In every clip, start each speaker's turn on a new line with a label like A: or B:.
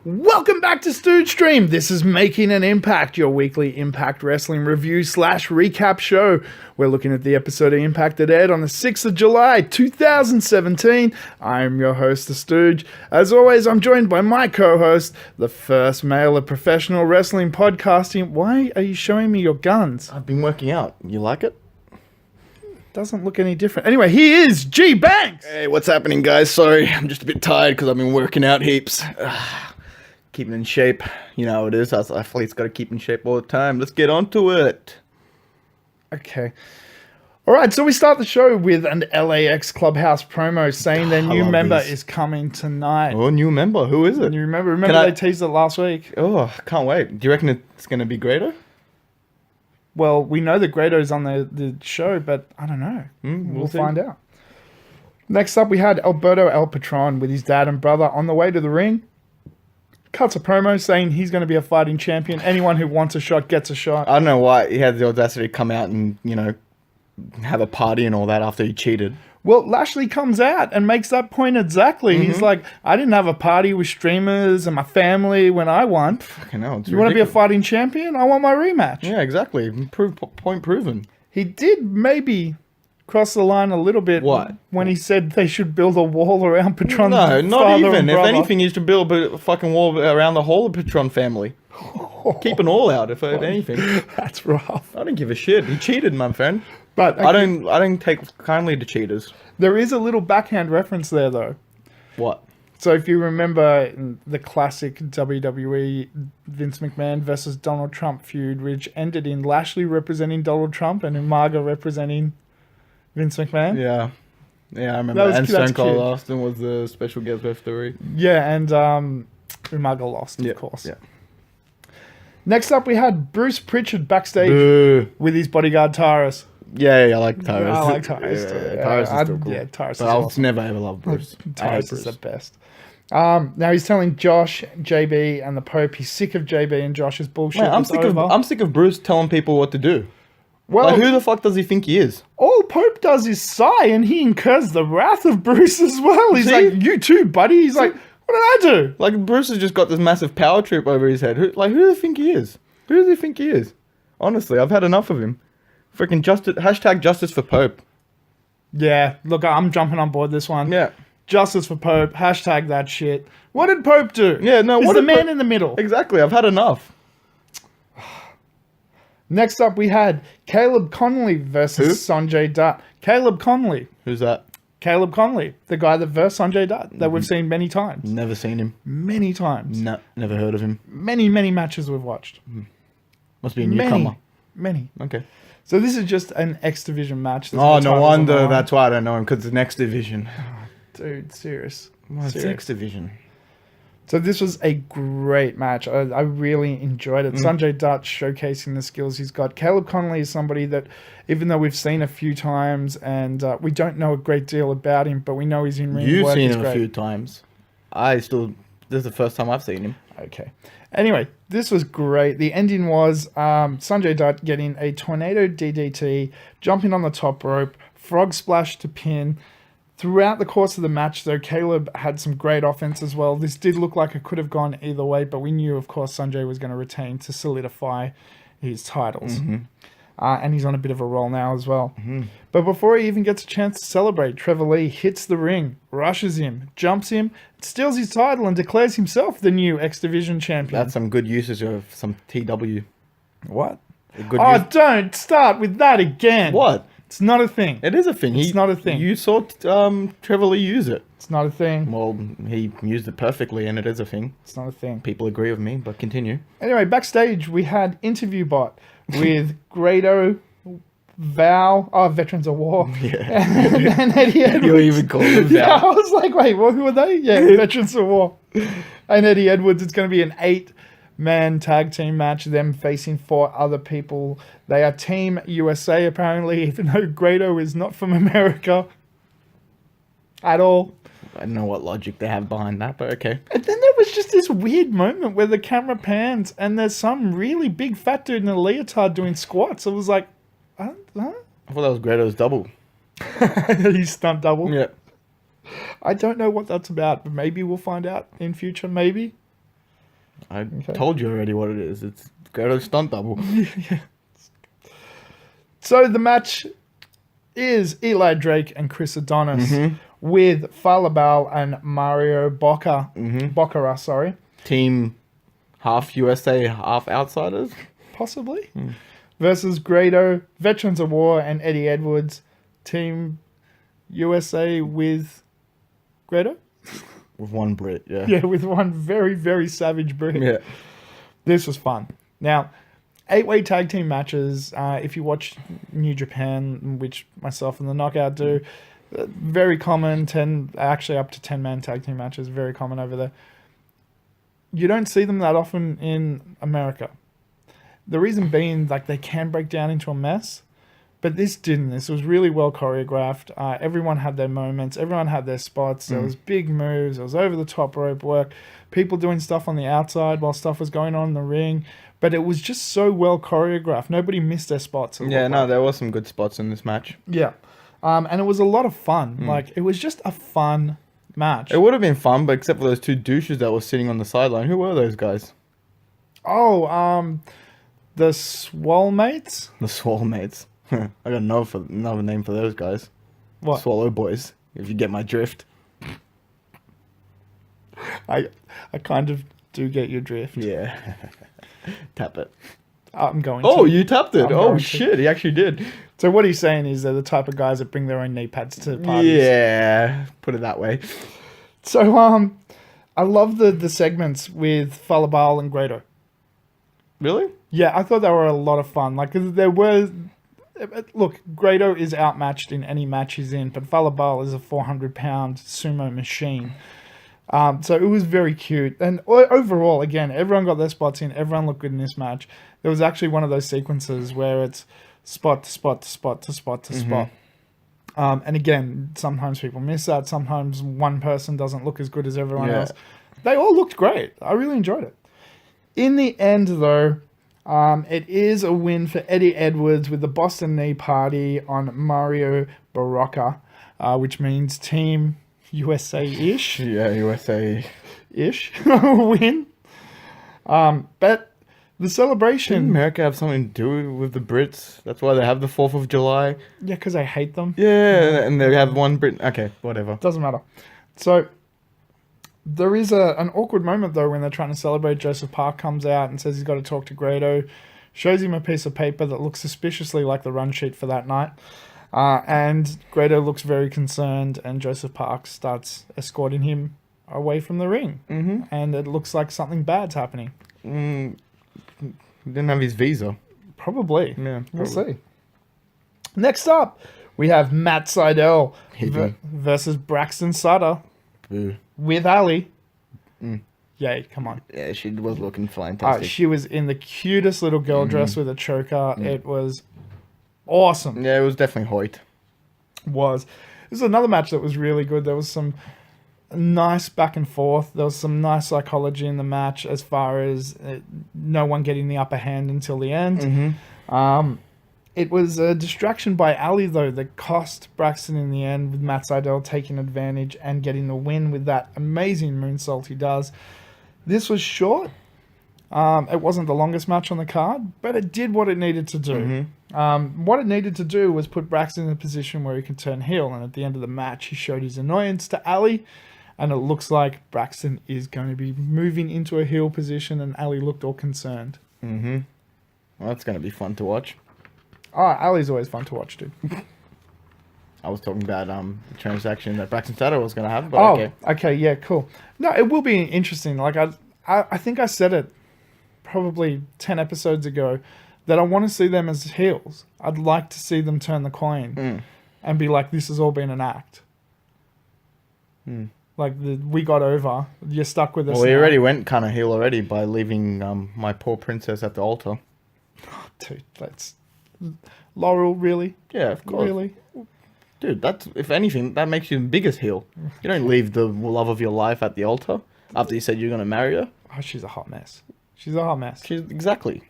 A: Welcome back to Stooge Stream. This is Making an Impact, your weekly Impact Wrestling review / recap show. We're looking at the episode of Impact that aired on the 6th of July, 2017. I'm your host, The Stooge. As always, I'm joined by my co-host, the first male of professional wrestling podcasting. Why are you showing me your guns?
B: I've been working out. You like it?
A: Doesn't look any different. Anyway, he is G-Banks.
B: Hey, what's happening, guys? Sorry, I'm just a bit tired because I've been working out heaps. Keeping in shape. You know how it is. Us athletes got to keep in shape all the time. Let's get on to it.
A: Okay. All right, so we start the show with an L.A.X. Clubhouse promo saying their new member is coming tonight.
B: Oh, new member. Who is it?
A: You remember they teased it last week?
B: Oh, can't wait. Do you reckon it's going to be Grado?
A: Well, we know that Grado's on the show, but I don't know. We'll find out. Next up, we had Alberto El Patron with his dad and brother on the way to the ring. Cuts a promo saying he's going to be a fighting champion. Anyone who wants a shot gets a shot.
B: I don't know why he had the audacity to come out and, have a party and all that after he cheated.
A: Well, Lashley comes out and makes that point exactly. Mm-hmm. He's like, I didn't have a party with streamers and my family when I won.
B: Fucking hell,
A: you want to be a fighting champion? I want my rematch.
B: Yeah, exactly. Point proven.
A: He did maybe cross the line a little bit.
B: What?
A: When he said they should build a wall around Patron's
B: No, not
A: father
B: even.
A: and
B: If
A: brother.
B: anything, you should build a fucking wall around the whole of Patron family. Keep an all out, if anything.
A: That's rough.
B: I don't give a shit. He cheated, my friend.
A: But
B: I don't take kindly to cheaters.
A: There is a little backhand reference there, though.
B: What?
A: So if you remember the classic WWE Vince McMahon versus Donald Trump feud, which ended in Lashley representing Donald Trump and Umaga representing Vince McMahon.
B: Yeah, I remember. And Stone Cold Austin was the special guest referee.
A: Yeah, and Umaga lost, of course.
B: Yeah.
A: Next up, we had Bruce Pritchard backstage with his bodyguard Tyrus.
B: Yeah, I like Tyrus.
A: I like Tyrus too.
B: Tyrus is still cool.
A: Yeah, Tyrus is
B: I'll
A: awesome.
B: never ever love Bruce.
A: Tyrus is the best. Now he's telling Josh, JB, and the Pope he's sick of JB and Josh's bullshit.
B: Man, I'm sick of Bruce telling people what to do.
A: Well,
B: who the fuck does he think he is?
A: All Pope does is sigh, and he incurs the wrath of Bruce as well. He's like, "You too, buddy." He's like, "What did I do?"
B: Like, Bruce has just got this massive power trip over his head. Who does he think he is? Who does he think he is? Honestly, I've had enough of him. Freaking justice for Pope.
A: Yeah, look, I'm jumping on board this one.
B: Yeah.
A: Justice for Pope. Hashtag that shit. What did Pope do?
B: Yeah, no.
A: He's the man in the middle.
B: Exactly. I've had enough.
A: Next up, we had Caleb Conley versus Sanjay Dutt. Caleb Conley.
B: Who's that?
A: Caleb Conley, the guy that versed Sanjay Dutt that we've seen many times.
B: Never seen him.
A: Many times.
B: No, never heard of him.
A: Many matches we've watched.
B: Must be a newcomer.
A: Many.
B: Okay.
A: So this is just an X Division match.
B: There's no wonder that's why I don't know him, because it's the X Division.
A: Dude, serious.
B: It's X Division.
A: So this was a great match. I really enjoyed it. Sanjay Dutt showcasing the skills he's got. Caleb Conley is somebody that, even though we've seen a few times and we don't know a great deal about him, but we know he's in ring work.
B: You've seen him a few times. This is the first time I've seen him.
A: Okay. Anyway, this was great. The ending was Sanjay Dutt getting a tornado DDT, jumping on the top rope, frog splash to pin. Throughout the course of the match, though, Caleb had some great offense as well. This did look like it could have gone either way, but we knew, of course, Sanjay was going to retain to solidify his titles. Mm-hmm. And he's on a bit of a roll now as well. Mm-hmm. But before he even gets a chance to celebrate, Trevor Lee hits the ring, rushes him, jumps him, steals his title, and declares himself the new X Division champion.
B: That's some good usage of some TW.
A: What? Don't start with that again.
B: What?
A: It's not a thing.
B: It is a thing.
A: It's not a thing.
B: You saw Trevor Lee use it.
A: It's not a thing.
B: Well, he used it perfectly, and it is a thing.
A: It's not a thing.
B: People agree with me, but continue.
A: Anyway, backstage, we had Interview Bot with Grado, V.O.W, Veterans of War, and Eddie Edwards.
B: You even called him V.O.W.
A: Yeah, I was like, wait, who are they? Yeah, Veterans of War. And Eddie Edwards, it's going to be an 8-man tag team match, them facing 4 other people. They are Team USA, apparently, even though Grado is not from America at all.
B: I don't know what logic they have behind that, but okay.
A: And then there was just this weird moment where the camera pans and there's some really big fat dude in a leotard doing squats. It was like, huh?
B: I thought that was Grado's double.
A: He's stunt double.
B: Yeah.
A: I don't know what that's about, but maybe we'll find out in future, maybe.
B: I told you already what it is. It's Grato's stunt double.
A: So the match is Eli Drake and Chris Adonis
B: Mm-hmm.
A: with Falabal and Mario Bocca.
B: Mm-hmm.
A: Boccara, sorry.
B: Team half USA, half outsiders.
A: Possibly. Versus Grado, Veterans of War, and Eddie Edwards. Team USA with Grado?
B: With one Brit, yeah.
A: Yeah, with one very, very savage Brit.
B: Yeah.
A: This was fun. Now, 8-way tag team matches, if you watch New Japan, which myself and the Knockout do, very common, actually up to 10-man tag team matches, very common over there. You don't see them that often in America. The reason being, like, they can break down into a mess, but this didn't. This was really well choreographed. Everyone had their moments. Everyone had their spots. There was big moves. There was over-the-top rope work. People doing stuff on the outside while stuff was going on in the ring. But it was just so well choreographed. Nobody missed their spots.
B: Yeah, no, there were some good spots in this match.
A: Yeah. And it was a lot of fun. Like, it was just a fun match.
B: It would have been fun, but except for those two douches that were sitting on the sideline. Who were those guys?
A: Oh, the Swole Mates?
B: The Swallow Mates. I got another name for those guys.
A: What?
B: Swallow Boys, if you get my drift.
A: I kind of do get your drift.
B: Yeah. Tap it.
A: I'm going
B: Oh,
A: to.
B: you tapped it.
A: I'm
B: Oh,
A: going to.
B: shit. He actually did.
A: So what he's saying is they're the type of guys that bring their own knee pads to parties.
B: Yeah. Put it that way.
A: So, I love the segments with Falabal and Grado.
B: Really?
A: Yeah, I thought they were a lot of fun. Like, there were... Look, Grado is outmatched in any match he's in, but Falabal is a 400-pound sumo machine. So it was very cute. And overall, again, everyone got their spots in. Everyone looked good in this match. There was actually one of those sequences where it's spot to spot to spot to spot to spot. And again, sometimes people miss that. Sometimes one person doesn't look as good as everyone else. They all looked great. I really enjoyed it. In the end, though, it is a win for Eddie Edwards with the Boston Knee Party on Mario Barocca, which means Team USA-ish.
B: Yeah, USA-ish.
A: Win. But the celebration...
B: Didn't America have something to do with the Brits? That's why they have the 4th of July?
A: Yeah, because I hate them.
B: Yeah, and they have one Brit... Okay, whatever.
A: Doesn't matter. So... There is an awkward moment, though, when they're trying to celebrate. Joseph Park comes out and says he's got to talk to Grado, shows him a piece of paper that looks suspiciously like the run sheet for that night. And Grado looks very concerned, and Joseph Park starts escorting him away from the ring.
B: Mm-hmm.
A: And it looks like something bad's happening.
B: He didn't have his visa.
A: Probably.
B: Yeah,
A: We'll see. Next up, we have Matt Sydal versus Braxton Sutter.
B: Boo.
A: With Ali. Yay, come on.
B: Yeah, she was looking fantastic.
A: She was in the cutest little girl dress with a choker. It was awesome.
B: Yeah, it was definitely Hoyt.
A: This is another match that was really good. There was some nice back and forth. There was some nice psychology in the match as far as no one getting the upper hand until the end. It was a distraction by Ali, though, that cost Braxton in the end, with Matt Sydal taking advantage and getting the win with that amazing moonsault he does. This was short. It wasn't the longest match on the card, but it did what it needed to do. What it needed to do was put Braxton in a position where he could turn heel, and at the end of the match, he showed his annoyance to Ali, and it looks like Braxton is going to be moving into a heel position, and Ali looked all concerned.
B: Well, that's going to be fun to watch.
A: Oh, Ali's always fun to watch, dude.
B: I was talking about the transaction that Braxton Sutter was going to have, but
A: okay, yeah, cool. No, it will be interesting. Like, I think I said it probably 10 episodes ago that I want to see them as heels. I'd like to see them turn the coin and be like, this has all been an act. Like, we got over. You're stuck with us.
B: Well, he
A: now.
B: already went kind of heel already by leaving my poor princess at the altar.
A: Dude, that's... Laurel, really?
B: Yeah, of course.
A: Really?
B: Dude, that's, if anything, that makes you the biggest heel. You don't leave the love of your life at the altar after you said you're going to marry her.
A: Oh, she's a hot mess. She's a hot mess.
B: Exactly.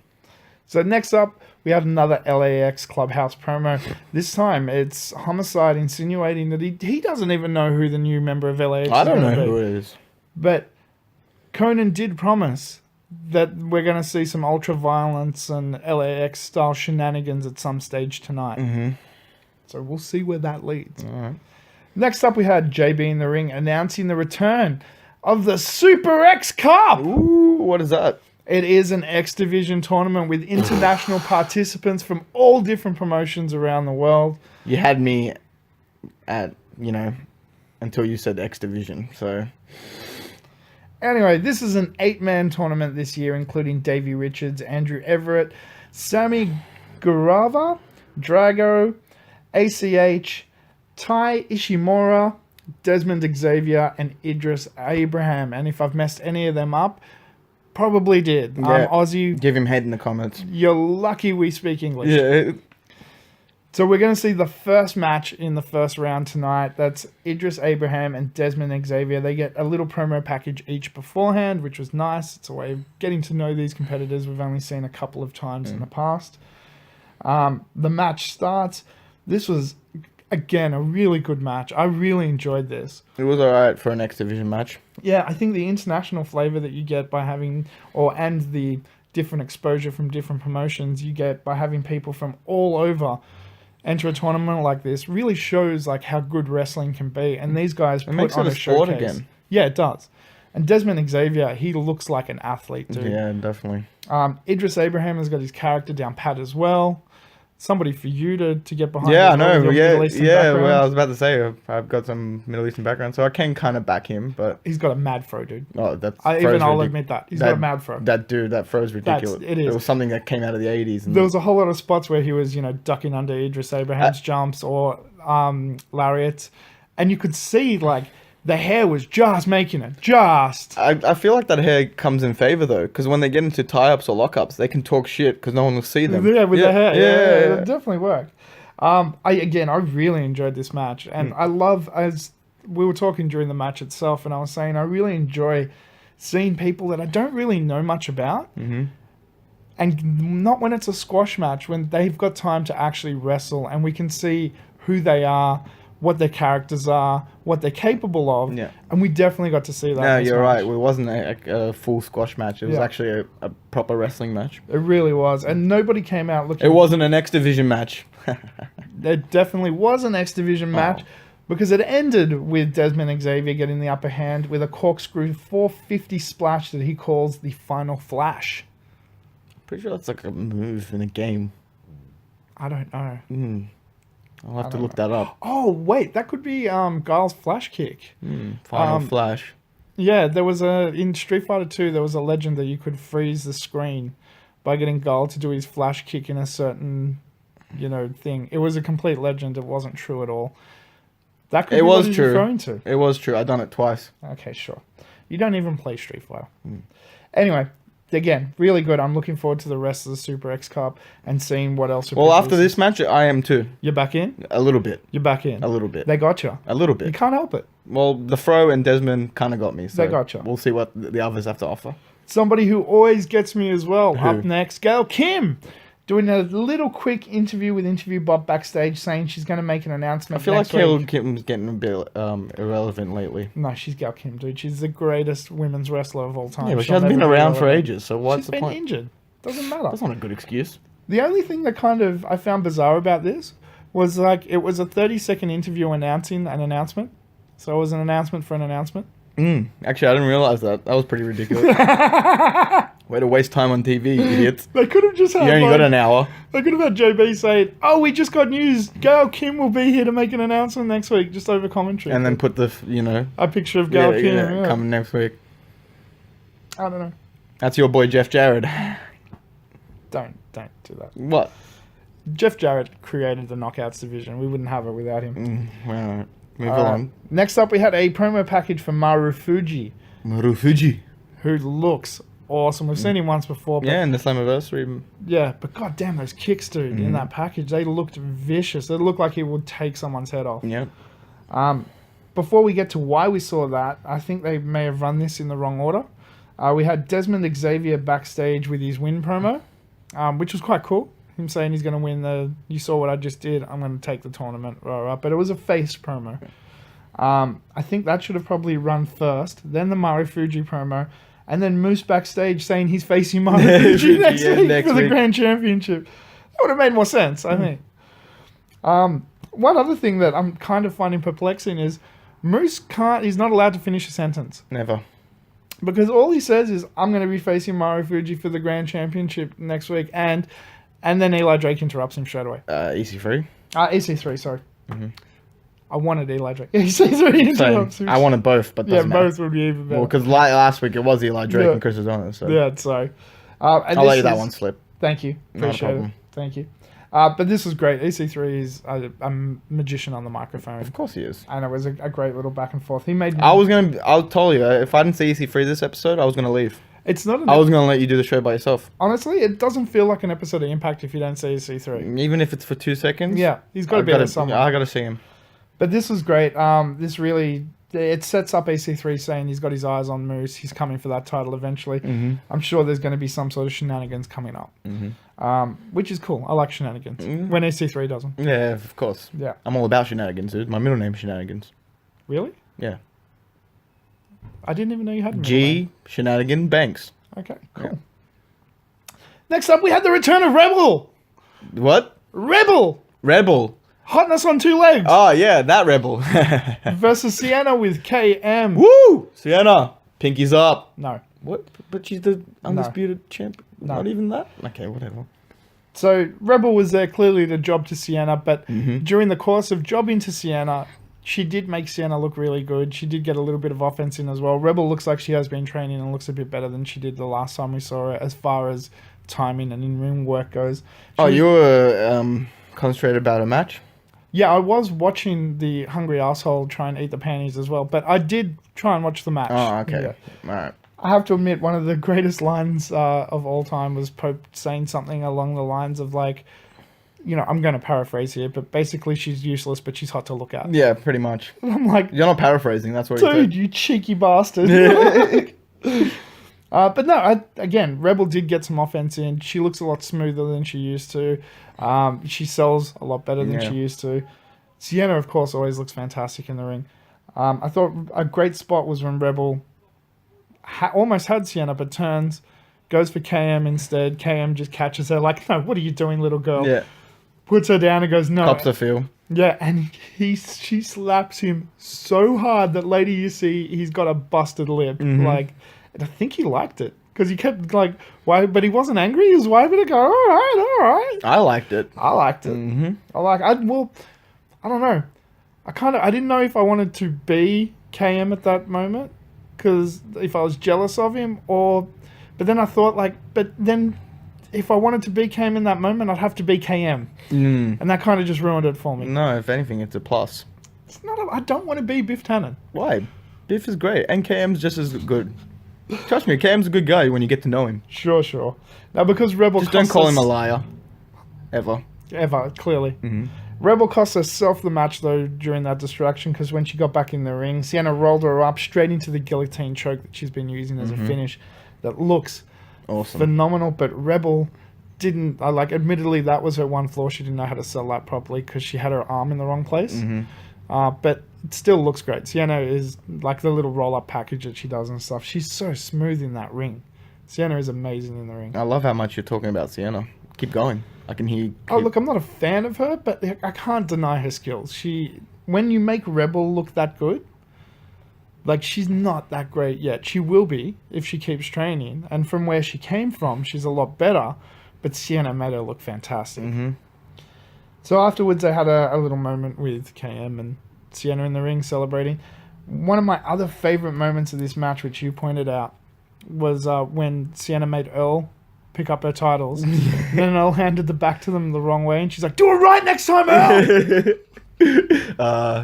A: So next up, we have another L.A.X. Clubhouse promo. This time, it's Homicide insinuating that he doesn't even know who the new member of L.A.X.
B: I don't know
A: is.
B: who it is.
A: But Conan did promise that we're going to see some ultra violence and L.A.X. style shenanigans at some stage tonight.
B: Mm-hmm.
A: So we'll see where that leads.
B: All right.
A: Next up, we had JB in the ring announcing the return of the Super X Cup.
B: Ooh, what is that?
A: It is an X Division tournament with international participants from all different promotions around the world.
B: You had me at, until you said X Division, so...
A: Anyway, this is an 8-man tournament this year, including Davey Richards, Andrew Everett, Sammy Gurava, Drago, ACH, Tai Ishimura, Desmond Xavier, and Idris Abraham. And if I've messed any of them up, probably did.
B: Yeah.
A: Aussie,
B: Give him hate in the comments.
A: you're lucky we speak English.
B: Yeah.
A: So we're going to see the first match in the first round tonight. That's Idris Abraham and Desmond Xavier. They get a little promo package each beforehand, which was nice. It's a way of getting to know these competitors we've only seen a couple of times in the past. The match starts. This was, again, a really good match. I really enjoyed this.
B: It was alright for an X Division match.
A: Yeah, I think the international flavor that you get by having, and the different exposure from different promotions you get by having people from all over enter a tournament like this really shows like how good wrestling can be. And these guys put
B: makes
A: on
B: it
A: a
B: a sport
A: showcase.
B: again.
A: Yeah, it does. And Desmond Xavier, he looks like an athlete, dude.
B: Yeah, definitely.
A: Idris Abraham has got his character down pat as well. Somebody for you to get behind.
B: Yeah, I
A: as well
B: know.
A: with your Middle Eastern background.
B: Well, I was about to say I've got some Middle Eastern background, so I can kind of back him. But
A: He's got a mad throw, dude.
B: I'll
A: admit that. He's got a mad throw.
B: That throw's ridiculous.
A: It is.
B: It was something that came out of the 80s. And
A: There was a whole lot of spots where he was, ducking under Idris Abraham's jumps or lariats, and you could see like the hair was just making it.
B: I feel like that hair comes in favor though, because when they get into tie-ups or lock-ups, they can talk shit because no one will see them.
A: Yeah, with the hair. Yeah,
B: yeah.
A: it definitely worked. I really enjoyed this match, and I love, as we were talking during the match itself, and I was saying I really enjoy seeing people that I don't really know much about, and not when it's a squash match, when they've got time to actually wrestle, and we can see who they are, what their characters are, what they're capable of, and we definitely got to see that.
B: No,
A: in this
B: you're
A: match.
B: right. It wasn't a full squash match. It was actually a proper wrestling match.
A: It really was, and nobody came out looking.
B: It wasn't an X Division match.
A: It definitely was an X Division match because it ended with Desmond Xavier getting the upper hand with a corkscrew 450 splash that he calls the final flash.
B: Pretty sure that's like a move in a game.
A: I don't know.
B: I'll have to look that up.
A: Oh, wait, that could be Guile's flash kick.
B: Final flash.
A: Yeah, there was in Street Fighter 2, there was a legend that you could freeze the screen by getting Guile to do his flash kick in a certain, thing. It was a complete legend. It wasn't true at all. That could be what he's referring to.
B: It was true. I've done it twice.
A: Okay, sure. You don't even play Street Fighter. Anyway, again, really good. I'm looking forward to the rest of the Super X Cup and seeing what else.
B: Well, after this match, I am too.
A: You're back in?
B: A little bit.
A: You're back in?
B: A little bit.
A: They got you.
B: A little
A: You
B: bit.
A: can't help it.
B: Well, the Fro and Desmond kind of got me. So
A: They got you.
B: We'll see what the others have to offer.
A: Somebody who always gets me as well.
B: Who?
A: Up next, Gail Kim. Doing a little quick interview with Interview Bob backstage saying she's going to make an announcement
B: I feel like
A: next week.
B: Gail Kim's getting a bit irrelevant lately.
A: No, she's Gail Kim, dude. She's the greatest women's wrestler of all time.
B: Yeah, but she
A: She'll
B: hasn't been
A: never be
B: around for
A: relevant.
B: ages, so what's the
A: She's been
B: point?
A: injured. Doesn't matter.
B: That's not a good excuse.
A: The only thing that kind of I found bizarre about this was like it was a 30-second interview announcing an announcement. So it was an announcement for an announcement.
B: Actually, I didn't realize that. That was pretty ridiculous. Way to waste time on TV, you idiots.
A: They could have just had
B: You only got an hour.
A: They could have had JB saying, "Oh, we just got news. Gail Kim will be here to make an announcement next week," just over commentary.
B: And then put the,
A: a picture of Gail Kim. Yeah.
B: coming next week.
A: I don't know.
B: That's your boy Jeff Jarrett.
A: Don't do that.
B: What?
A: Jeff Jarrett created the Knockouts division. We wouldn't have it without him.
B: Well, move along.
A: Next up, we had a promo package for Maru Fuji,
B: Marufuji.
A: who looks awesome. We've seen him once before. But
B: Yeah, in the Slammiversary.
A: yeah, but goddamn, those kicks, dude, in that package, they looked vicious. They looked like he would take someone's head off.
B: Yeah.
A: Before we get to why we saw that, I think they may have run this in the wrong order. We had Desmond Xavier backstage with his win promo, which was quite cool. Him saying he's going to win the, you saw what I just did, I'm going to take the tournament. Right. But it was a face promo. I think that should have probably run first, then the Maru Fuji promo, And then Moose backstage saying he's facing Marufuji next week
B: next
A: for the
B: week.
A: Grand Championship. That would have made more sense, I think. One other thing that I'm kind of finding perplexing is Moose he's not allowed to finish a sentence.
B: Never.
A: Because all he says is, I'm going to be facing Marufuji for the Grand Championship next week. And then Eli Drake interrupts him straight away.
B: EC3.
A: EC3, sorry. I wanted Eli Drake. EC3 interrupts him.
B: I wanted both, but
A: Yeah,
B: doesn't matter.
A: both would be even better.
B: Well, because last week it was Eli Drake
A: Yeah.
B: and Chris Adonis. So
A: Yeah, so.
B: I'll let you that one slip.
A: Thank you.
B: Not a
A: Appreciate it.
B: problem.
A: Thank you. But this was great. EC3 is a magician on the microphone.
B: Of course he is.
A: And it was a great little back and forth. He made.
B: I'll tell you, if I didn't see EC3 this episode, I was gonna leave.
A: It's not.
B: I was gonna let you do the show by yourself,
A: Honestly, it doesn't feel like an episode of Impact if you don't see EC3.
B: even if it's for 2 seconds.
A: Yeah, he's got to be there somewhere.
B: I gotta see him.
A: But this was great. This really it sets up EC3 saying he's got his eyes on Moose. He's coming for that title eventually.
B: Mm-hmm.
A: I'm sure there's going to be some sort of shenanigans coming up, which is cool. I like shenanigans when EC3 does them.
B: Yeah, of course.
A: Yeah.
B: I'm all about shenanigans, dude. My middle name's Shenanigans.
A: Really?
B: Yeah.
A: I didn't even know you had a middle
B: G.
A: name.
B: Shenanigan Banks.
A: Okay, cool. Next up, we had the return of Rebel.
B: What?
A: Rebel. Hotness on 2 legs.
B: Oh, yeah, that rebel.
A: Versus Sienna with KM.
B: Woo! Sienna, pinkies up.
A: No.
B: What? But she's the undisputed champ.
A: No.
B: Not even that? Okay, whatever.
A: So Rebel was there clearly to job to Sienna, but during the course of jobbing to Sienna, she did make Sienna look really good. She did get a little bit of offense in as well. Rebel looks like she has been training and looks a bit better than she did the last time we saw her as far as timing and in-ring work goes.
B: You were concentrated about a match?
A: Yeah, I was watching the hungry asshole try and eat the panties as well, but I did try and watch the match.
B: Oh, okay.
A: Yeah.
B: All right.
A: I have to admit, one of the greatest lines of all time was Pope saying something along the lines of like, I'm going to paraphrase here, but basically she's useless, but she's hot to look at.
B: Yeah, pretty much.
A: I'm like,
B: You're not paraphrasing, that's what you
A: dude,
B: said.
A: you cheeky bastard. But no, again, Rebel did get some offense in. She looks a lot smoother than she used to. She sells a lot better than she used to. Sienna, of course, always looks fantastic in the ring. I thought a great spot was when Rebel almost had Sienna, but turns, goes for KM instead. KM just catches her like, no, what are you doing, little girl?
B: Yeah.
A: Puts her down and goes, no.
B: Cops the feel.
A: Yeah, and she slaps him so hard that later you see he's got a busted lip. Like, and I think he liked it because he kept like, why? But he wasn't angry. He was waving to go, all right.
B: I liked it.
A: I liked it. I don't know. I didn't know if I wanted to be KM at that moment because if I was jealous of him but then I thought if I wanted to be KM in that moment, I'd have to be KM. And that kind of just ruined it for me.
B: No, if anything, it's a plus.
A: It's not. I don't want to be Biff Tannen.
B: Why? Biff is great, and KM's just as good. Trust me, KM's a good guy when you get to know him.
A: Sure. Now, because Rebel
B: Just don't call him a liar. Ever,
A: clearly. Rebel cost herself the match, though, during that distraction, because when she got back in the ring, Sienna rolled her up straight into the guillotine choke that she's been using as a finish that looks
B: awesome.
A: phenomenal, but Rebel didn't. Admittedly, that was her one flaw. She didn't know how to sell that properly because she had her arm in the wrong place. But it still looks great. Sienna is like the little roll-up package that she does and stuff. She's so smooth in that ring. Sienna is amazing in the ring.
B: I love how much you're talking about Sienna. Keep going. I can hear you.
A: Oh, look, I'm not a fan of her, but I can't deny her skills. When you make Rebel look that good, like, she's not that great yet. She will be if she keeps training. And from where she came from, she's a lot better. But Sienna made her look fantastic. So afterwards, I had a little moment with KM and Sienna in the ring celebrating. One of my other favorite moments of this match, which you pointed out, was when Sienna made Earl pick up her titles. Then Earl handed the back to them the wrong way. And she's like, do it right next time, Earl!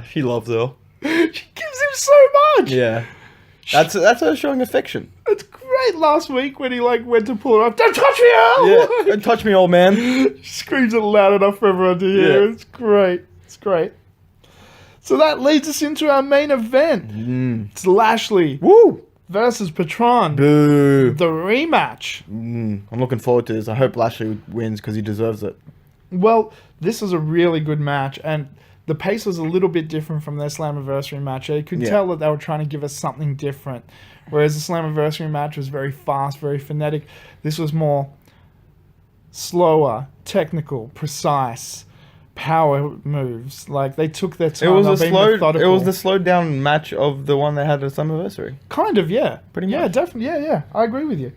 B: She loves Earl.
A: She gives him so much!
B: Yeah. That's her showing affection.
A: It's great last week when he went to pull it off. Don't touch me, Earl!
B: Yeah. Don't touch me, old man.
A: She screams it loud enough for everyone to hear.
B: Yeah.
A: It's great. So that leads us into our main event. It's Lashley versus Patron.
B: Boo.
A: The rematch.
B: I'm looking forward to this. I hope Lashley wins because he deserves it.
A: Well, this was a really good match, and the pace was a little bit different from their Slammiversary match. You could tell that they were trying to give us something different Whereas the Slammiversary match was very fast, very frenetic. This was more slower, technical, precise, power moves. Like they took their time.
B: It was
A: methodical.
B: It was the slowed down match of the one they had at Slammiversary.
A: Kind of, yeah.
B: Pretty
A: Yeah,
B: much.
A: definitely. Yeah. I agree with you.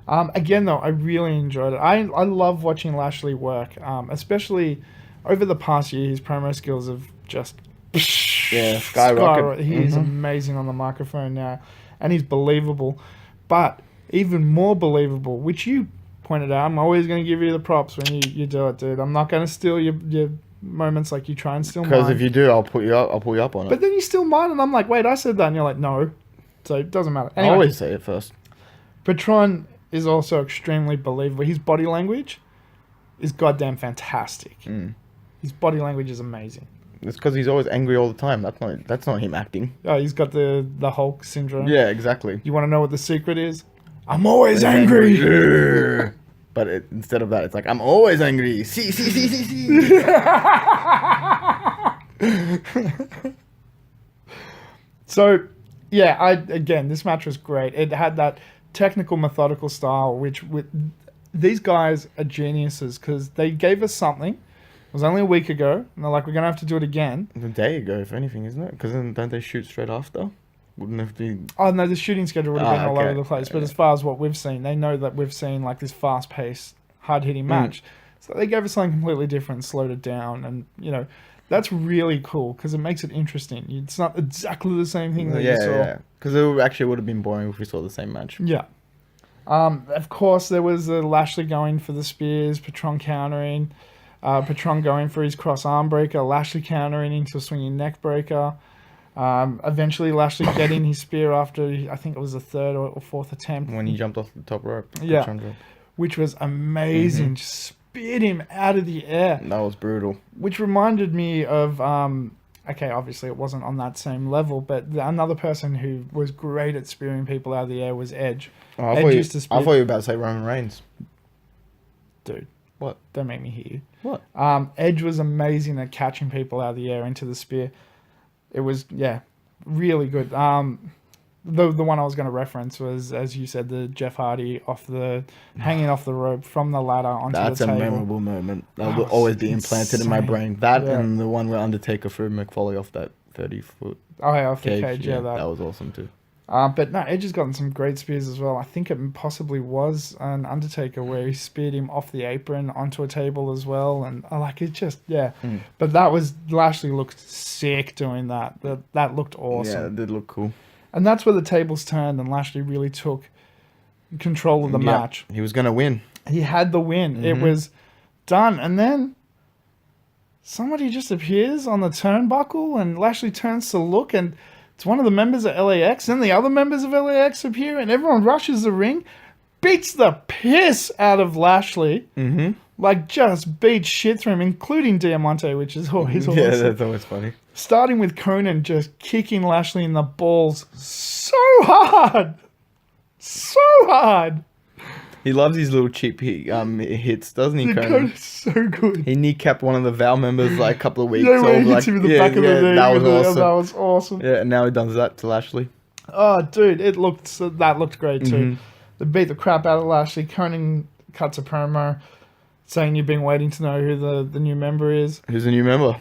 A: Again, though, I really enjoyed it. I love watching Lashley work, especially over the past year. His promo skills have just
B: skyrocket.
A: He is amazing on the microphone now, and he's believable. But even more believable, which you pointed out, I'm always going to give you the props when you do it, dude. I'm not going to steal your moments like you try and steal mine.
B: Because if you do, I'll put you up on it.
A: But then you steal mine, and I'm like, wait, I said that, and you're like, no. So it doesn't matter.
B: I
A: Anyway,
B: always say it first.
A: Patron is also extremely believable. His body language is goddamn fantastic. His body language is amazing.
B: It's because he's always angry all the time. That's not him acting.
A: Oh, he's got the Hulk syndrome.
B: Yeah, exactly.
A: You want to know what the secret is? I'm always angry.
B: But instead of that, it's like, I'm always angry. See.
A: So, yeah, again, this match was great. It had that technical, methodical style, which these guys are geniuses because they gave us something. It was only a week ago, and they're like, we're going to have to do it again.
B: A day ago, if anything, isn't it? Because then don't they shoot straight after? Wouldn't have been...
A: Oh, no, the shooting schedule would have been all
B: okay.
A: over the place. But
B: Okay.
A: as far as what we've seen, they know that we've seen like this fast-paced, hard-hitting match. So they gave us something completely different, slowed it down, and, you know, that's really cool because it makes it interesting. It's not exactly the same thing that you saw.
B: Yeah. Because it actually would have been boring if we saw the same match.
A: Yeah. Of course, there was Lashley going for the spears, Patron countering, Patron going for his cross arm breaker, Lashley countering into a swinging neck breaker. Eventually, Lashley getting his spear after, I think it was the third or fourth attempt.
B: When he jumped off the top rope.
A: Yeah.
B: Patron dropped.
A: Which was amazing. Just speared him out of the air.
B: That was brutal.
A: Which reminded me of, okay, obviously it wasn't on that same level, but another person who was great at spearing people out of the air was Edge.
B: Oh, I
A: Edge used to spear...
B: thought you were about to say Roman Reigns.
A: Dude.
B: What?
A: Don't make me hear you.
B: What?
A: Edge was amazing at catching people out of the air into the spear. It was, yeah, really good. The one I was going to reference was, as you said, the Jeff Hardy hanging off the rope from the ladder onto
B: That's
A: the table.
B: a memorable moment. That will always be implanted in my
A: insane.
B: brain. That
A: Yeah.
B: and the one where Undertaker threw McFoley off that 30-foot
A: Oh, yeah, off the
B: cage.
A: cage,
B: Yeah,
A: that.
B: that was awesome too.
A: But no, Edge has gotten some great spears as well. I think it possibly was an Undertaker where he speared him off the apron onto a table as well. And I like it just, yeah. But Lashley looked sick doing that. That looked awesome.
B: Yeah, it did look cool.
A: And that's where the tables turned and Lashley really took control of the match.
B: He was going to win.
A: He had the win. It was done. And then somebody just appears on the turnbuckle and Lashley turns to look and it's one of the members of L.A.X. and the other members of L.A.X. appear and everyone rushes the ring, beats the piss out of Lashley. Like just beats shit through him, including Diamante, which is always awesome.
B: Yeah, that's always funny.
A: Starting with Conan just kicking Lashley in the balls so hard. So hard.
B: He loves these little cheap hits, doesn't he,
A: The
B: Conan?
A: Conan's so good.
B: He kneekept one of the V.O.W members like a couple of weeks.
A: Yeah, where he
B: old,
A: hits him in the back of the knee.
B: That was awesome.
A: That was awesome.
B: Yeah, and now he does that to Lashley.
A: Oh, dude, that looked great too. They beat the crap out of Lashley. Conan cuts a promo saying you've been waiting to know who the new member is.
B: Who's the new member?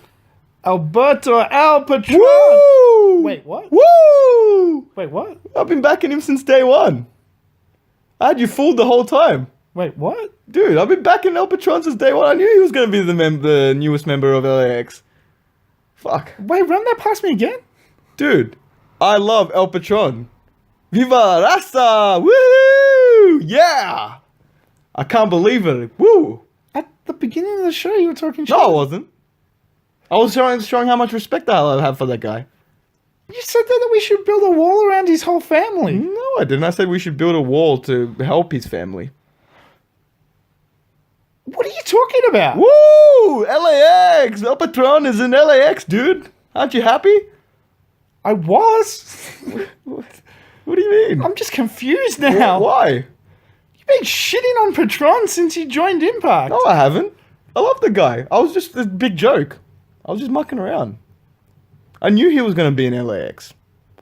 A: Alberto Al Patron.
B: Woo!
A: Wait, what?
B: Woo!
A: Wait, what?
B: I've been backing him since day one. I had you fooled the whole time.
A: Wait, what?
B: Dude, I've been backing El Patron since day one. I knew he was going to be the newest member of L.A.X. Fuck.
A: Wait, run that past me again?
B: Dude, I love El Patron. Viva Rasta! Woo! Yeah! I can't believe it. Woo!
A: At the beginning of the show, you were talking shit.
B: No, I wasn't. I was showing how much respect I have for that guy.
A: You said that we should build a wall around his whole family.
B: No, I didn't. I said we should build a wall to help his family.
A: What are you talking about?
B: Woo! L.A.X. El Patron is in L.A.X, dude. Aren't you happy?
A: I was.
B: What do you mean?
A: I'm just confused now.
B: Why?
A: You've been shitting on Patron since he joined Impact.
B: No, I haven't. I love the guy. I was just a big joke. I was just mucking around. I knew he was going to be in L.A.X.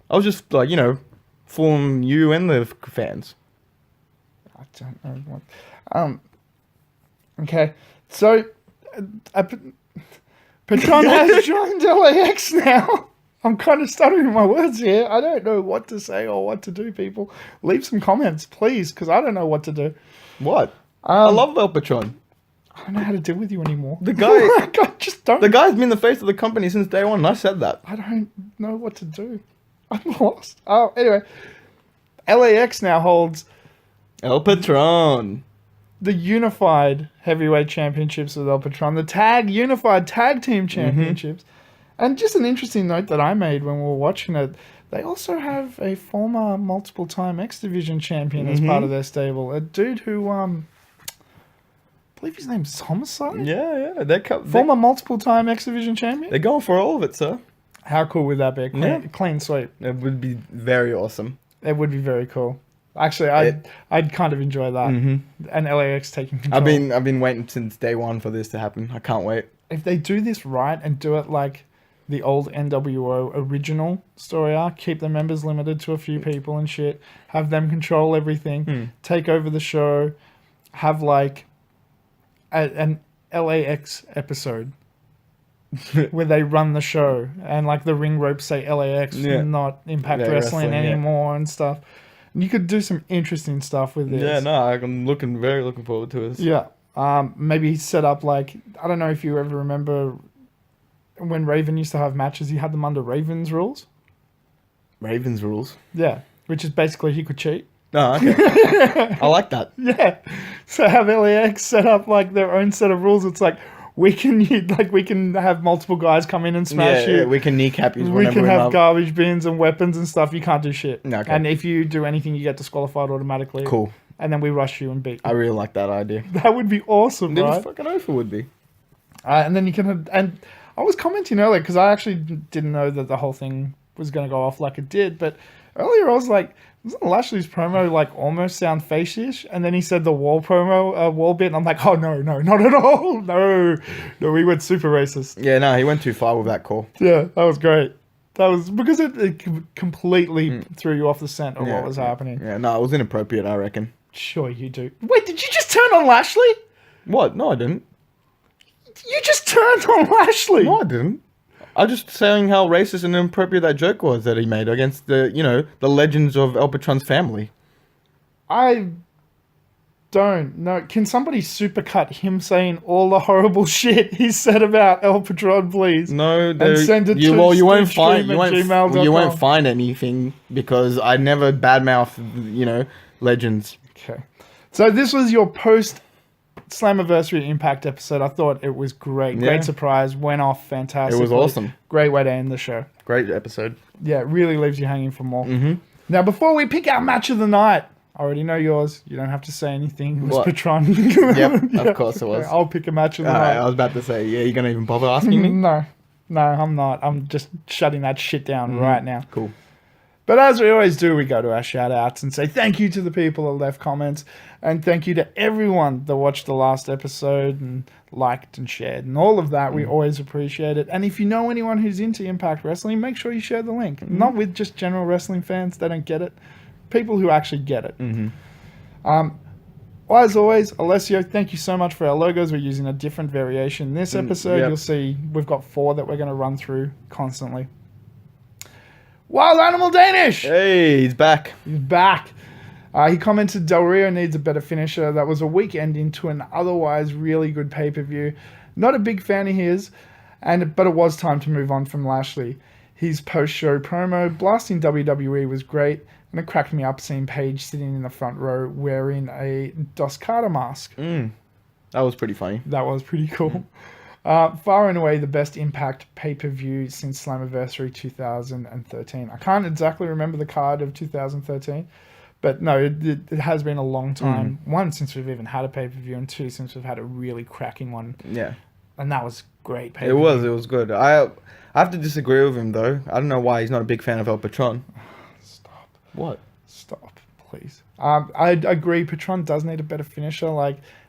B: I was just like, from you and the fans.
A: I don't know what. Okay, so Patron has joined LAX now. I'm kind of stuttering my words here. I don't know what to say or what to do, people. Leave some comments, please, because I don't know what to do.
B: What? I love El Patron.
A: I don't know how to deal with you anymore.
B: The guy,
A: I just don't.
B: the guy's been the face of the company since day one. And I said that.
A: I don't know what to do. I'm lost. Oh, anyway, LAX now holds
B: El Patron.
A: the unified heavyweight championships with El Patron, the unified tag team championships. And just an interesting note that I made when we were watching it, they also have a former multiple time X Division champion as part of their stable. A dude who, I believe his name's Homicide?
B: Yeah.
A: Former multiple time X Division champion?
B: They're going for all of it, sir.
A: How cool would that be? Clean sweep.
B: It would be very awesome.
A: It would be very cool. Actually, I'd kind of enjoy that. And LAX taking control.
B: I've been waiting since day one for this to happen. I can't wait.
A: If they do this right and do it like the old NWO original story arc, keep the members limited to a few people and shit, have them control everything, take over the show, have like an LAX episode where they run the show and like the ring ropes say LAX, not Impact Wrestling anymore and stuff. You could do some interesting stuff with this.
B: Yeah, no, I'm very looking forward to this.
A: Yeah. Maybe set up like, I don't know if you ever remember when Raven used to have matches, he had them under Raven's rules.
B: Raven's rules?
A: Yeah. Which is basically he could cheat.
B: Oh, okay. I like that.
A: Yeah. So have LAX set up like their own set of rules. It's like we can have multiple guys come in and smash you.
B: Yeah, we can kneecap you.
A: We can have garbage bins and weapons and stuff. You can't do shit.
B: Okay.
A: And if you do anything, you get disqualified automatically.
B: Cool.
A: And then we rush you and beat you.
B: I really like that idea.
A: That would be awesome, right?
B: Fucking oath it would be.
A: And then you can... And I was commenting earlier because I actually didn't know that the whole thing was going to go off like it did. But earlier I was like, doesn't Lashley's promo like almost sound face-ish? And then he said the wall bit, and I'm like, oh no, not at all. No, we went super racist.
B: Yeah, no, he went too far with that call.
A: Yeah, that was great. That was because it completely threw you off the scent of what was happening.
B: Yeah, no, it was inappropriate, I reckon.
A: Sure you do. Wait, did you just turn on Lashley?
B: What? No, I didn't.
A: You just turned on Lashley.
B: No, I didn't. I was just saying how racist and inappropriate that joke was that he made against the legends of El Patron's family.
A: I don't know. Can somebody supercut him saying all the horrible shit he said about El Patron, please?
B: No,
A: and send it to
B: you won't find anything because I never badmouth legends.
A: Okay, so this was your post Slammiversary Impact episode. I thought it was great. Great surprise. Went off fantastic.
B: It was awesome.
A: Great way to end the show.
B: Great episode.
A: Yeah, it really leaves you hanging for more. Now, before we pick our match of the night, I already know yours. You don't have to say anything. It was Patron.
B: Yep, of course it was.
A: I'll pick a match of the night.
B: I was about to say, you're going to even bother asking me?
A: No, I'm not. I'm just shutting that shit down right now.
B: Cool.
A: But as we always do, we go to our shout-outs and say thank you to the people that left comments, and thank you to everyone that watched the last episode and liked and shared and all of that. We always appreciate it. And if you know anyone who's into Impact Wrestling, make sure you share the link. Not with just general wrestling fans. They don't get it. People who actually get it. Well, as always, Alessio, thank you so much for our logos. We're using a different variation. This episode, you'll see we've got 4 that we're going to run through constantly. Wild Animal Danish!
B: Hey, he's back.
A: He's back. He commented, Del Rio needs a better finisher. That was a weak ending to an otherwise really good pay-per-view. Not a big fan of his, but it was time to move on from Lashley. His post-show promo blasting WWE was great, and it cracked me up seeing Paige sitting in the front row wearing a Dos Carter mask.
B: That was pretty funny.
A: That was pretty cool. Far and away the best Impact pay-per-view since Slammiversary 2013. I can't exactly remember the card of 2013, but no, it has been a long time. 1, since we've even had a pay-per-view, and 2, since we've had a really cracking one.
B: Yeah.
A: And that was great
B: pay-per-view. It was good. I have to disagree with him, though. I don't know why he's not a big fan of El Patron.
A: Stop.
B: What?
A: Stop, please. I agree, Patron does need a better finisher,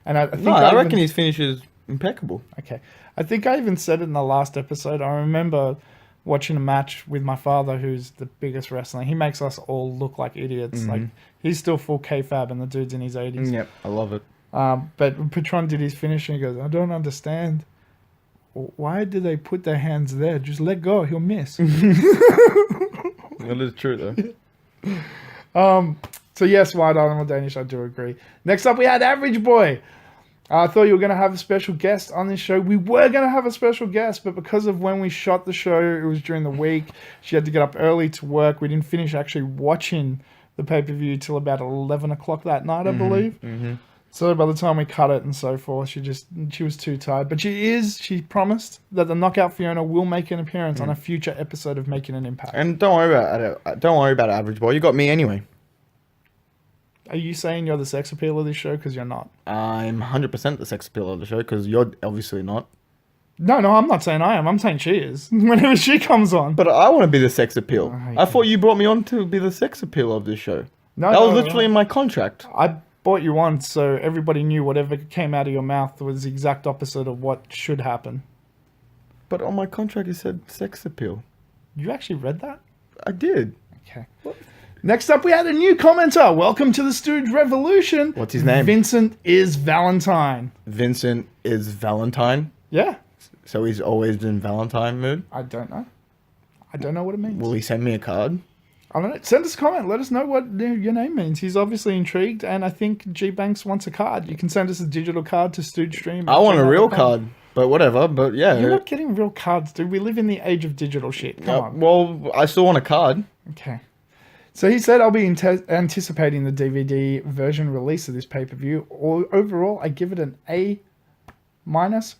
A: and I think
B: I reckon his finish is impeccable.
A: Okay. I think I even said it in the last episode. I remember watching a match with my father, who's the biggest wrestler. He makes us all look like idiots. Like, he's still full kayfabe, and the dude's in his 80s.
B: Yep, I love it.
A: But Patron did his finish, and he goes, I don't understand. Why did they put their hands there? Just let go. He'll miss.
B: That is true, though.
A: So yes, White Island or Danish, I do agree. Next up, we had Average Boy. I thought you were going to have a special guest on this show. We were going to have a special guest, but because of when we shot the show, it was during the week. She had to get up early to work. We didn't finish actually watching the pay-per-view till about 11 o'clock that night, I believe. So by the time we cut it and so forth, she was too tired. But she promised that the Knockout Fiona will make an appearance on a future episode of Making an Impact.
B: And don't worry about it, Average Boy. You got me anyway.
A: Are you saying you're the sex appeal of this show? Because you're not.
B: I'm 100% the sex appeal of the show, because you're obviously not.
A: No, I'm not saying I am. I'm saying she is. Whenever she comes on.
B: But I want to be the sex appeal.
A: I
B: thought you brought me on to be the sex appeal of this show.
A: No,
B: that was literally in my contract.
A: I brought you on so everybody knew whatever came out of your mouth was the exact opposite of what should happen.
B: But on my contract it said sex appeal.
A: You actually read that?
B: I did.
A: Okay. What? Next up, we had a new commenter. Welcome to the Stooge Revolution.
B: What's his name?
A: Vincent is Valentine.
B: Vincent is Valentine?
A: Yeah.
B: So he's always in Valentine mood?
A: I don't know. I don't know what it means.
B: Will he send me a card?
A: I don't know. Send us a comment. Let us know what your name means. He's obviously intrigued, and I think G-Banks wants a card. You can send us a digital card to StoogeStream.
B: I want a real card, but whatever. But yeah.
A: You're not getting real cards, dude. We live in the age of digital shit. Come on.
B: Well, I still want a card.
A: Okay. So he said, I'll be anticipating the DVD version release of this pay-per-view. Overall, I give it an A-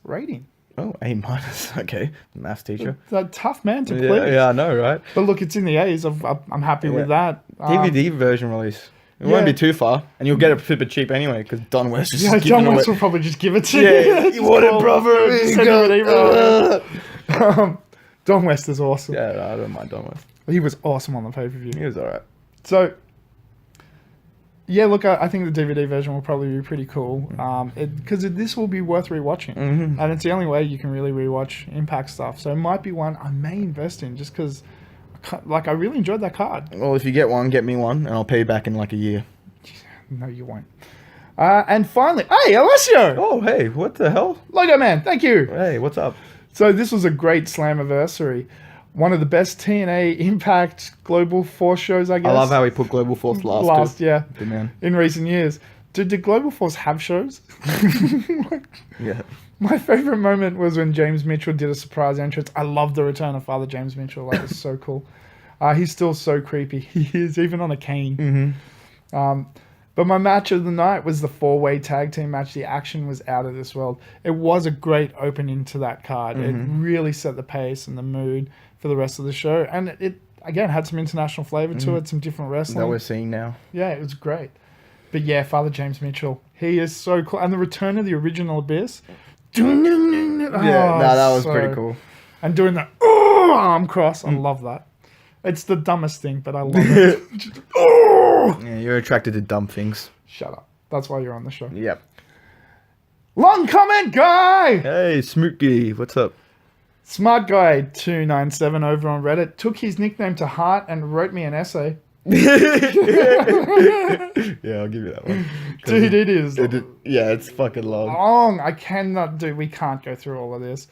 A: rating.
B: Oh, A-. Okay. Maths teacher.
A: It's a tough man to please.
B: Yeah, I know, right?
A: But look, it's in the A's. I'm happy with that.
B: DVD version release. It won't be too far. And you'll get it super cheap anyway, because Don West is
A: just
B: giving
A: Don West
B: away.
A: will probably just give it to you.
B: Yeah, you want it, brother?
A: Just send him an email. Don West is awesome.
B: Yeah, I don't mind Don West.
A: He was awesome on the pay-per-view.
B: He was alright.
A: So, yeah, look, I think the DVD version will probably be pretty cool. Because this will be worth rewatching. And it's the only way you can really rewatch Impact stuff. So it might be one I may invest in just because, I really enjoyed that card.
B: Well, if you get one, get me one, and I'll pay you back in like a year.
A: No, you won't. And finally, hey, Alessio!
B: Oh, hey, what the hell?
A: Logo Man, thank you!
B: Hey, what's up?
A: So this was a great Slammiversary. One of the best TNA Impact Global Force shows, I guess.
B: I love how he put Global Force last.
A: Yeah.
B: Good man.
A: In recent years. Did Global Force have shows?
B: Yeah.
A: My favorite moment was when James Mitchell did a surprise entrance. I love the return of Father James Mitchell. That was so cool. He's still so creepy. He is, even on a cane. But my match of the night was the 4-way tag team match. The action was out of this world. It was a great opening to that card. It really set the pace and the mood for the rest of the show. And it again, had some international flavor to it, some different wrestling.
B: That we're seeing now.
A: Yeah, it was great. But yeah, Father James Mitchell, he is so cool. And the return of the original Abyss.
B: That was pretty cool.
A: And doing the arm cross, I love that. It's the dumbest thing, but I love it.
B: Yeah, you're attracted to dumb things.
A: Shut up. That's why you're on the show.
B: Yep.
A: Long comment guy!
B: Hey, Smooky, what's up?
A: Smart Guy 297 over on Reddit took his nickname to heart and wrote me an essay.
B: Yeah, I'll give you that one.
A: Dude, it is
B: yeah, it's fucking long.
A: long. We can't go through all of this.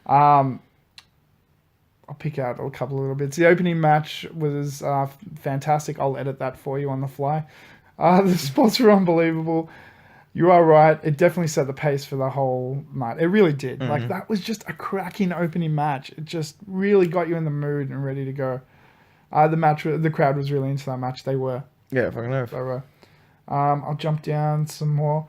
A: I'll pick out a couple of little bits. The opening match was fantastic. I'll edit that for you on the fly. The spots were unbelievable. You are right. It definitely set the pace for the whole night. It really did. Like, that was just a cracking opening match. It just really got you in the mood and ready to go. The crowd was really into that match. They were.
B: Yeah, fucking oath.
A: They were. I'll jump down some more.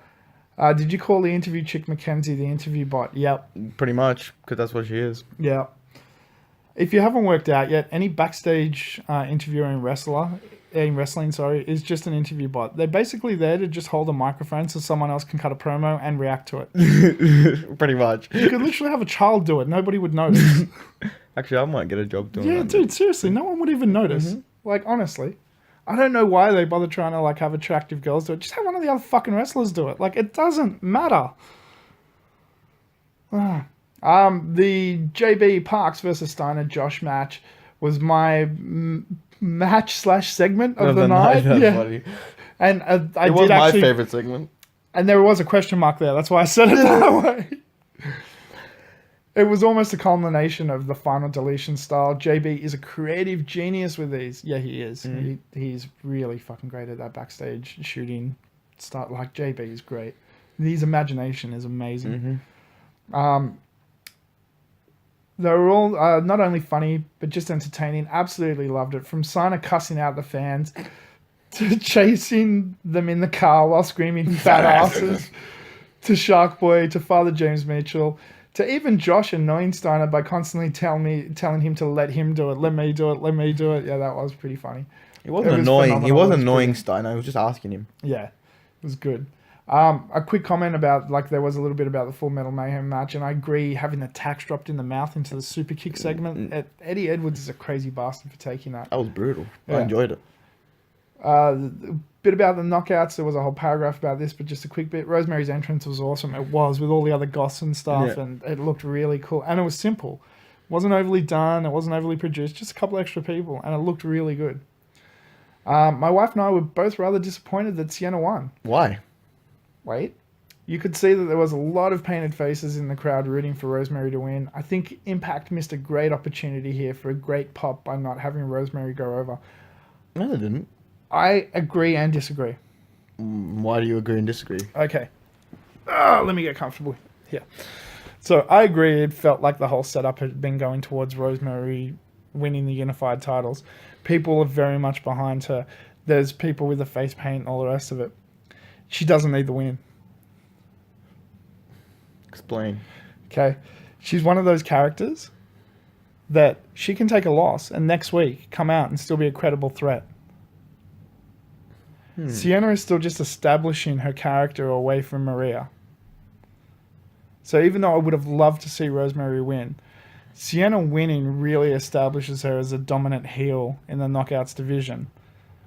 A: Did you call the interview chick Mackenzie the interview bot? Yep.
B: Pretty much, because that's what she is.
A: Yeah. If you haven't worked out yet, any backstage interviewer in wrestling, is just an interview bot. They're basically there to just hold a microphone so someone else can cut a promo and react to it.
B: Pretty much.
A: You could literally have a child do it. Nobody would notice.
B: Actually, I might get a job doing that.
A: Yeah, dude, seriously. No one would even notice. Like, honestly. I don't know why they bother trying to, have attractive girls do it. Just have one of the other fucking wrestlers do it. Like, it doesn't matter. The JB Parks versus Steiner Josh match was my match/segment of the night.
B: That's
A: Yeah.
B: funny.
A: And I
B: It was
A: did
B: my
A: actually,
B: favorite segment.
A: and there was a question mark there. That's why I said it that way. It was almost a culmination of the final deletion style. JB is a creative genius with these. Yeah, he is. He's really fucking great at that backstage shooting stuff. Like, JB is great. His imagination is amazing. They were all not only funny, but just entertaining. Absolutely loved it. From Steiner cussing out the fans to chasing them in the car while screaming fat asses, to Shark Boy, to Father James Mitchell, to even Josh annoying Steiner by constantly telling him to let him do it. Let me do it. Let me do it. Yeah, that was pretty funny.
B: It wasn't
A: It was
B: annoying. He
A: phenomenal.
B: wasn't
A: It was
B: annoying
A: pretty-
B: Steiner. I was just asking him.
A: Yeah, it was good. A quick comment about, like, there was a little bit about the Full Metal Mayhem match, and I agree, having the tax dropped in the mouth into the super kick segment. Eddie Edwards is a crazy bastard for taking that.
B: That was brutal. I
A: Yeah.
B: enjoyed it.
A: A bit about the knockouts. There was a whole paragraph about this, but just a quick bit. Rosemary's entrance was awesome. It was, with all the other goths and stuff,
B: Yeah.
A: and it looked really cool. And it was simple. It wasn't overly done. It wasn't overly produced. Just a couple extra people, and it looked really good. My wife and I were both rather disappointed that Sienna won.
B: Why?
A: Wait. You could see that there was a lot of painted faces in the crowd rooting for Rosemary to win. I think Impact missed a great opportunity here for a great pop by not having Rosemary go over.
B: No, they didn't.
A: I agree and disagree.
B: Why do you agree and disagree?
A: Okay. Let me get comfortable here. So I agree, it felt like the whole setup had been going towards Rosemary winning the unified titles. People are very much behind her. There's people with the face paint and all the rest of it. She doesn't need the win.
B: Explain.
A: Okay. She's one of those characters that she can take a loss and next week come out and still be a credible threat. Sienna is still just establishing her character away from Maria. So even though I would have loved to see Rosemary win, Sienna winning really establishes her as a dominant heel in the Knockouts division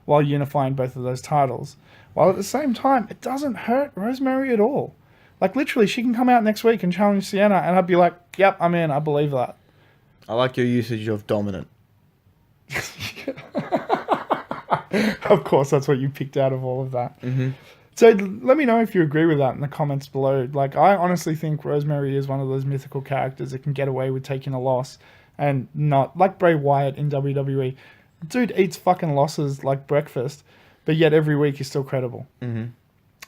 A: while unifying both of those titles. While at the same time, it doesn't hurt Rosemary at all. Like, literally, she can come out next week and challenge Sienna, and I'd be like, yep, I'm in. I believe that.
B: I like your usage of dominant.
A: Of course, that's what you picked out of all of that. So let me know if you agree with that in the comments below. Like, I honestly think Rosemary is one of those mythical characters that can get away with taking a loss and not, like Bray Wyatt in WWE. Dude eats fucking losses like breakfast, but yet every week he's still credible.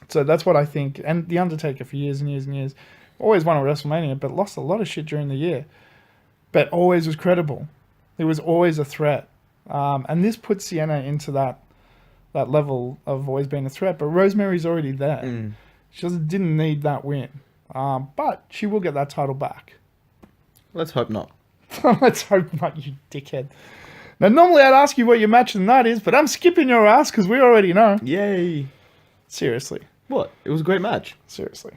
A: So that's what I think. And The Undertaker for years and years and years always won at WrestleMania, but lost a lot of shit during the year. But always was credible. He was always a threat. And this puts Sienna into that level of always being a threat. But Rosemary's already there. She didn't need that win. But she will get that title back.
B: Let's hope not.
A: Let's hope not, you dickhead. Now, normally I'd ask you what your match of the night is, but I'm skipping your ass because we already know.
B: Yay.
A: Seriously.
B: What? It was a great match.
A: Seriously.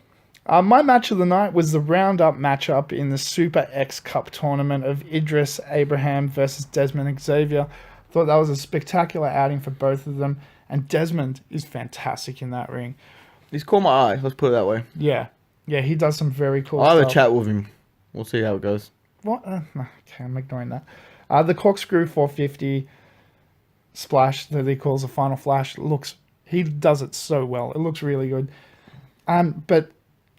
A: My match of the night was the round-up matchup in the Super X Cup tournament of Idris Abraham versus Desmond Xavier. Thought that was a spectacular outing for both of them, and Desmond is fantastic in that ring.
B: He's caught my eye. Let's put it that way.
A: Yeah, he does some very cool
B: I'll have a
A: stuff.
B: chat with him. We'll see how it goes.
A: What? No, okay, I'm ignoring that. The corkscrew 450 splash that he calls a final flash he does it so well. It looks really good. But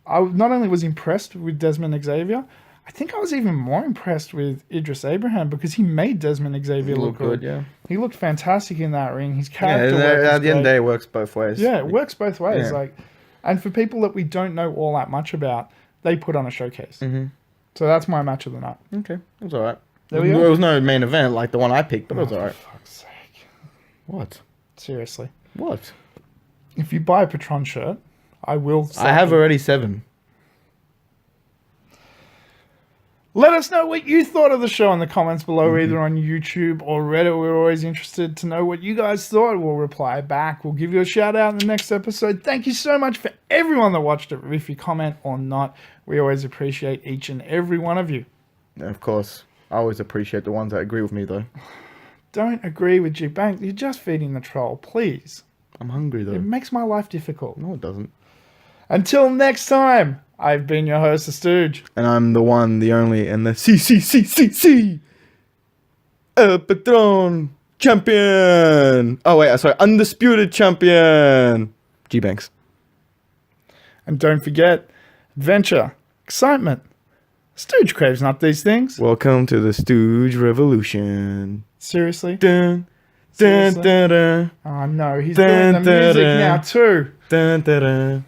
A: I not only was impressed with Desmond Xavier, I think I was even more impressed with Idris Abraham because he made Desmond Xavier look good.
B: Yeah.
A: He looked fantastic in that ring. His
B: Yeah,
A: character work
B: at
A: is
B: the end of the
A: great.
B: day, it works both ways.
A: Yeah, it works both ways.
B: Yeah.
A: And for people that we don't know all that much about, they put on a showcase. So that's my match of the night.
B: Okay, it was alright.
A: There we go.
B: There was no main event like the one I picked, but it was alright.
A: For fuck's sake.
B: What?
A: Seriously.
B: What?
A: If you buy a Patron shirt, I will.
B: I have already 7.
A: Let us know what you thought of the show in the comments below, either on YouTube or Reddit. We're always interested to know what you guys thought. We'll reply back. We'll give you a shout out in the next episode. Thank you so much for everyone that watched it, if you comment or not. We always appreciate each and every one of you.
B: Of course. I always appreciate the ones that agree with me, though.
A: Don't agree with G-Banks. You're just feeding the troll, please.
B: I'm hungry, though.
A: It makes my life difficult.
B: No, it doesn't.
A: Until next time, I've been your host, The Stooge.
B: And I'm the one, the only, and the C El Patron champion. Oh wait, sorry, undisputed champion. G-Banks.
A: And don't forget, adventure, excitement. Stooge craves not these things.
B: Welcome to the Stooge Revolution.
A: Seriously?
B: Dun, dun,
A: Seriously?
B: dun, dun,
A: Oh no, he's
B: Dun,
A: doing the
B: dun,
A: music
B: dun.
A: now too.
B: dun, dun, dun.